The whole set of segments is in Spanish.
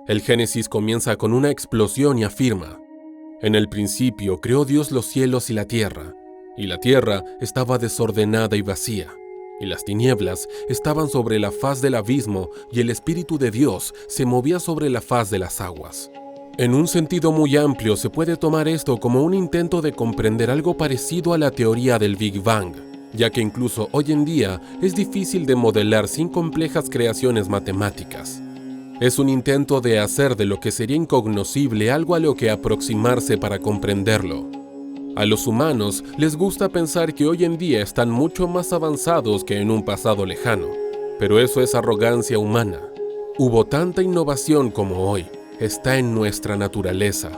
El Génesis comienza con una explosión y afirma: en el principio creó Dios los cielos y la tierra estaba desordenada y vacía, y las tinieblas estaban sobre la faz del abismo, y el Espíritu de Dios se movía sobre la faz de las aguas. En un sentido muy amplio se puede tomar esto como un intento de comprender algo parecido a la teoría del Big Bang, ya que incluso hoy en día es difícil de modelar sin complejas creaciones matemáticas. Es un intento de hacer de lo que sería incognoscible algo a lo que aproximarse para comprenderlo. A los humanos les gusta pensar que hoy en día están mucho más avanzados que en un pasado lejano, pero eso es arrogancia humana. Hubo tanta innovación como hoy, está en nuestra naturaleza.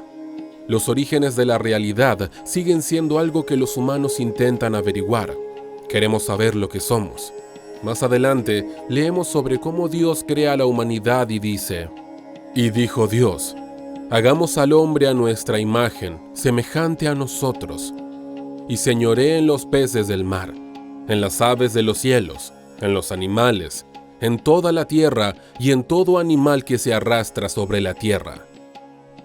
Los orígenes de la realidad siguen siendo algo que los humanos intentan averiguar. Queremos saber lo que somos. Más adelante, leemos sobre cómo Dios crea a la humanidad y dice: y dijo Dios, hagamos al hombre a nuestra imagen, semejante a nosotros, y señoree en los peces del mar, en las aves de los cielos, en los animales, en toda la tierra y en todo animal que se arrastra sobre la tierra.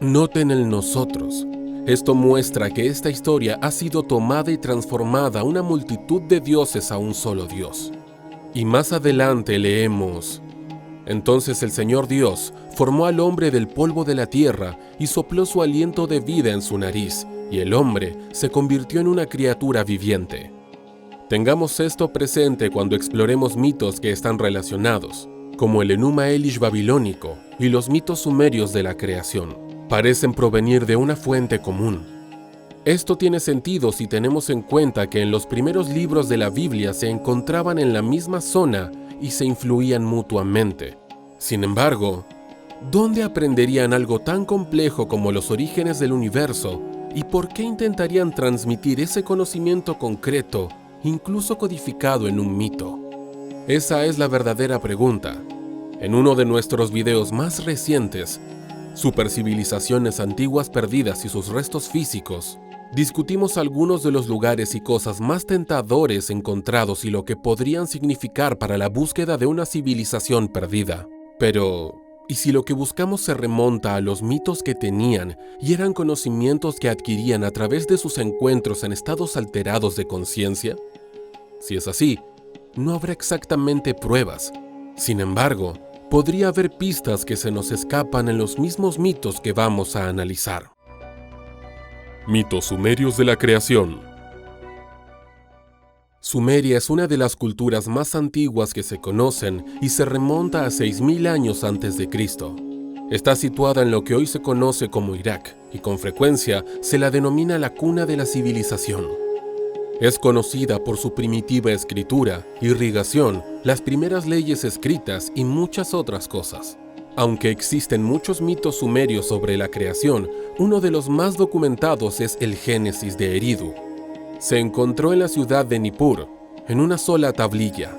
Noten el nosotros. Esto muestra que esta historia ha sido tomada y transformada a una multitud de dioses a un solo Dios. Y más adelante leemos: entonces el Señor Dios formó al hombre del polvo de la tierra y sopló su aliento de vida en su nariz, y el hombre se convirtió en una criatura viviente. Tengamos esto presente cuando exploremos mitos que están relacionados, como el Enuma Elish babilónico y los mitos sumerios de la creación. Parecen provenir de una fuente común. Esto tiene sentido si tenemos en cuenta que en los primeros libros de la Biblia se encontraban en la misma zona y se influían mutuamente. Sin embargo, ¿dónde aprenderían algo tan complejo como los orígenes del universo y por qué intentarían transmitir ese conocimiento concreto, incluso codificado en un mito? Esa es la verdadera pregunta. En uno de nuestros videos más recientes, Supercivilizaciones antiguas perdidas y sus restos físicos, discutimos algunos de los lugares y cosas más tentadores encontrados y lo que podrían significar para la búsqueda de una civilización perdida. Pero, ¿y si lo que buscamos se remonta a los mitos que tenían y eran conocimientos que adquirían a través de sus encuentros en estados alterados de conciencia? Si es así, no habrá exactamente pruebas. Sin embargo, podría haber pistas que se nos escapan en los mismos mitos que vamos a analizar. Mitos sumerios de la creación. Sumeria es una de las culturas más antiguas que se conocen y se remonta a 6000 años antes de Cristo. Está situada en lo que hoy se conoce como Irak y con frecuencia se la denomina la cuna de la civilización. Es conocida por su primitiva escritura, irrigación, las primeras leyes escritas y muchas otras cosas. Aunque existen muchos mitos sumerios sobre la creación, uno de los más documentados es el Génesis de Eridu. Se encontró en la ciudad de Nippur, en una sola tablilla.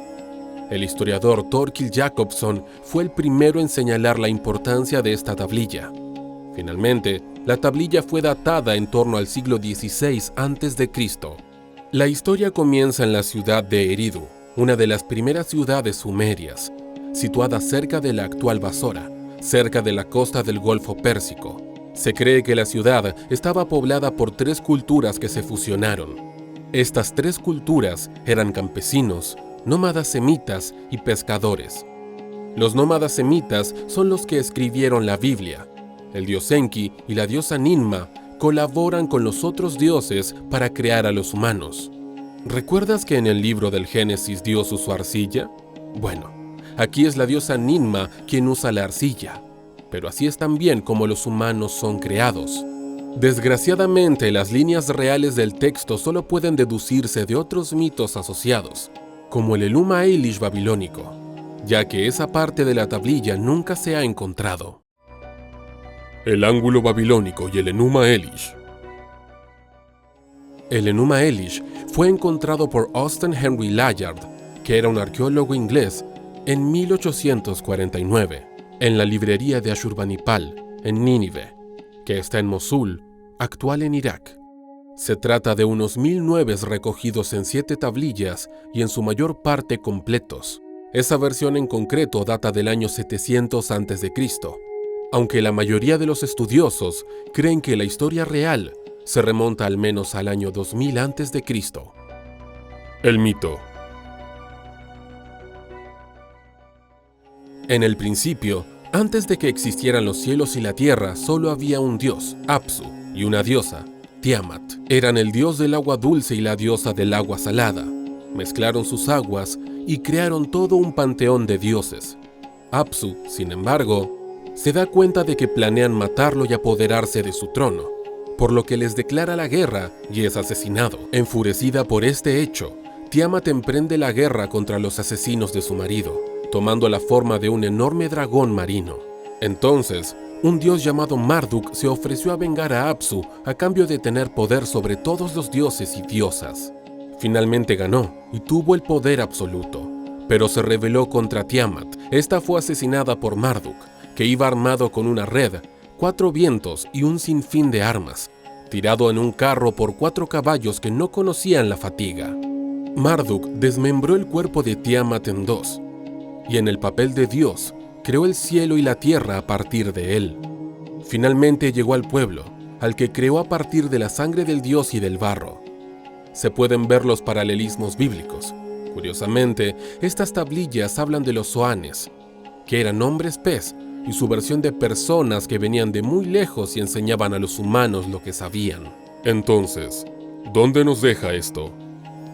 El historiador Thorkild Jacobsson fue el primero en señalar la importancia de esta tablilla. Finalmente, la tablilla fue datada en torno al siglo XVI a.C. La historia comienza en la ciudad de Eridu, una de las primeras ciudades sumerias, situada cerca de la actual Basora, cerca de la costa del Golfo Pérsico. Se cree que la ciudad estaba poblada por 3 culturas que se fusionaron. Estas 3 culturas eran campesinos, nómadas semitas y pescadores. Los nómadas semitas son los que escribieron la Biblia. El dios Enki y la diosa Ninma colaboran con los otros dioses para crear a los humanos. ¿Recuerdas que en el libro del Génesis Dios usó arcilla? Bueno, aquí es la diosa Ninma quien usa la arcilla, pero así es también como los humanos son creados. Desgraciadamente, las líneas reales del texto solo pueden deducirse de otros mitos asociados, como el Enuma Elish babilónico, ya que esa parte de la tablilla nunca se ha encontrado. El ángulo babilónico y el Enuma Elish. El Enuma Elish fue encontrado por Austen Henry Layard, que era un arqueólogo inglés, en 1849, en la librería de Ashurbanipal, en Nínive, que está en Mosul, actual en Irak. Se trata de unos 1009 recogidos en 7 tablillas y en su mayor parte completos. Esa versión en concreto data del año 700 a.C., aunque la mayoría de los estudiosos creen que la historia real se remonta al menos al año 2000 a.C. El mito. En el principio, antes de que existieran los cielos y la tierra, solo había un dios, Apsu, y una diosa, Tiamat. Eran el dios del agua dulce y la diosa del agua salada. Mezclaron sus aguas y crearon todo un panteón de dioses. Apsu, sin embargo, se da cuenta de que planean matarlo y apoderarse de su trono, por lo que les declara la guerra y es asesinado. Enfurecida por este hecho, Tiamat emprende la guerra contra los asesinos de su marido, tomando la forma de un enorme dragón marino. Entonces, un dios llamado Marduk se ofreció a vengar a Apsu a cambio de tener poder sobre todos los dioses y diosas. Finalmente ganó y tuvo el poder absoluto, pero se rebeló contra Tiamat. Esta fue asesinada por Marduk, que iba armado con una red, 4 vientos y un sinfín de armas, tirado en un carro por 4 caballos que no conocían la fatiga. Marduk desmembró el cuerpo de Tiamat en 2, y en el papel de Dios, creó el cielo y la tierra a partir de él. Finalmente llegó al pueblo, al que creó a partir de la sangre del dios y del barro. Se pueden ver los paralelismos bíblicos. Curiosamente, estas tablillas hablan de los zoanes, que eran hombres pez, y su versión de personas que venían de muy lejos y enseñaban a los humanos lo que sabían. Entonces, ¿dónde nos deja esto?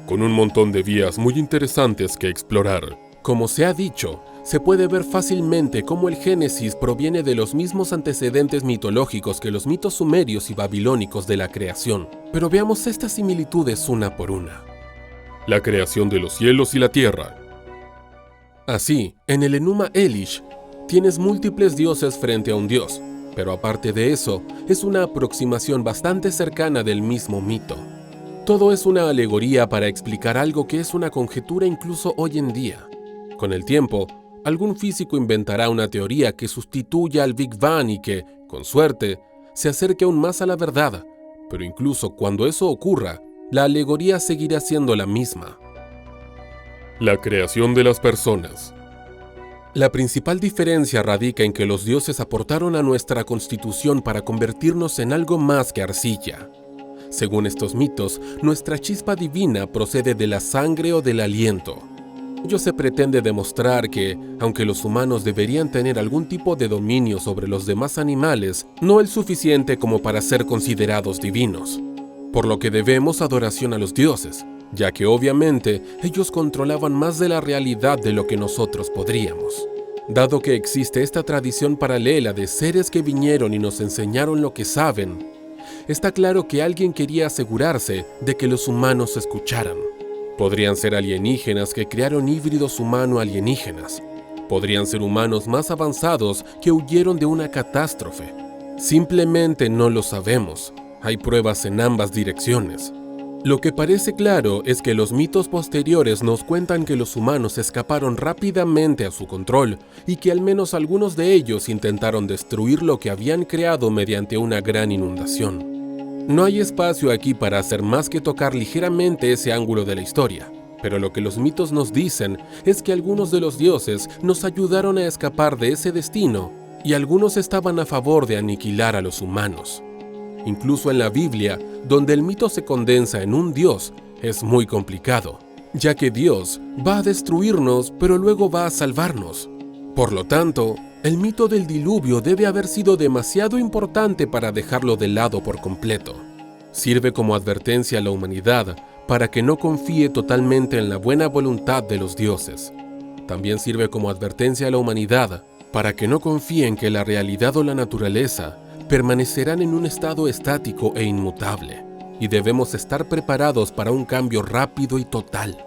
Con un montón de vías muy interesantes que explorar. Como se ha dicho, se puede ver fácilmente cómo el Génesis proviene de los mismos antecedentes mitológicos que los mitos sumerios y babilónicos de la creación. Pero veamos estas similitudes una por una. La creación de los cielos y la tierra. Así, en el Enuma Elish, tienes múltiples dioses frente a un dios, pero aparte de eso, es una aproximación bastante cercana del mismo mito. Todo es una alegoría para explicar algo que es una conjetura incluso hoy en día. Con el tiempo, algún físico inventará una teoría que sustituya al Big Bang y que, con suerte, se acerque aún más a la verdad, pero incluso cuando eso ocurra, la alegoría seguirá siendo la misma. La creación de las personas. La principal diferencia radica en que los dioses aportaron a nuestra constitución para convertirnos en algo más que arcilla. Según estos mitos, nuestra chispa divina procede de la sangre o del aliento. Ello se pretende demostrar que, aunque los humanos deberían tener algún tipo de dominio sobre los demás animales, no es suficiente como para ser considerados divinos. Por lo que debemos adoración a los dioses, ya que obviamente ellos controlaban más de la realidad de lo que nosotros podríamos. Dado que existe esta tradición paralela de seres que vinieron y nos enseñaron lo que saben, está claro que alguien quería asegurarse de que los humanos escucharan. Podrían ser alienígenas que crearon híbridos humano-alienígenas. Podrían ser humanos más avanzados que huyeron de una catástrofe. Simplemente no lo sabemos. Hay pruebas en ambas direcciones. Lo que parece claro es que los mitos posteriores nos cuentan que los humanos escaparon rápidamente a su control y que al menos algunos de ellos intentaron destruir lo que habían creado mediante una gran inundación. No hay espacio aquí para hacer más que tocar ligeramente ese ángulo de la historia, pero lo que los mitos nos dicen es que algunos de los dioses nos ayudaron a escapar de ese destino y algunos estaban a favor de aniquilar a los humanos. Incluso en la Biblia, donde el mito se condensa en un dios, es muy complicado, ya que Dios va a destruirnos, pero luego va a salvarnos. Por lo tanto, el mito del diluvio debe haber sido demasiado importante para dejarlo de lado por completo. Sirve como advertencia a la humanidad para que no confíe totalmente en la buena voluntad de los dioses. También sirve como advertencia a la humanidad para que no confíe en que la realidad o la naturaleza permanecerán en un estado estático e inmutable, y debemos estar preparados para un cambio rápido y total.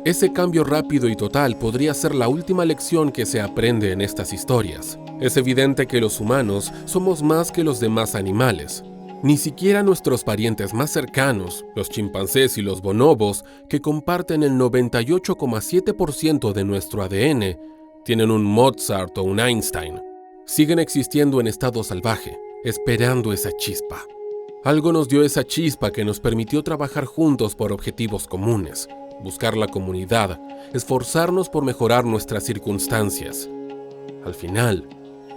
Ese cambio rápido y total podría ser la última lección que se aprende en estas historias. Es evidente que los humanos somos más que los demás animales. Ni siquiera nuestros parientes más cercanos, los chimpancés y los bonobos, que comparten el 98,7% de nuestro ADN, tienen un Mozart o un Einstein. Siguen existiendo en estado salvaje, esperando esa chispa. Algo nos dio esa chispa que nos permitió trabajar juntos por objetivos comunes, buscar la comunidad, esforzarnos por mejorar nuestras circunstancias. Al final,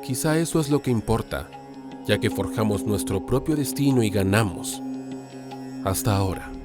quizá eso es lo que importa, ya que forjamos nuestro propio destino y ganamos. Hasta ahora.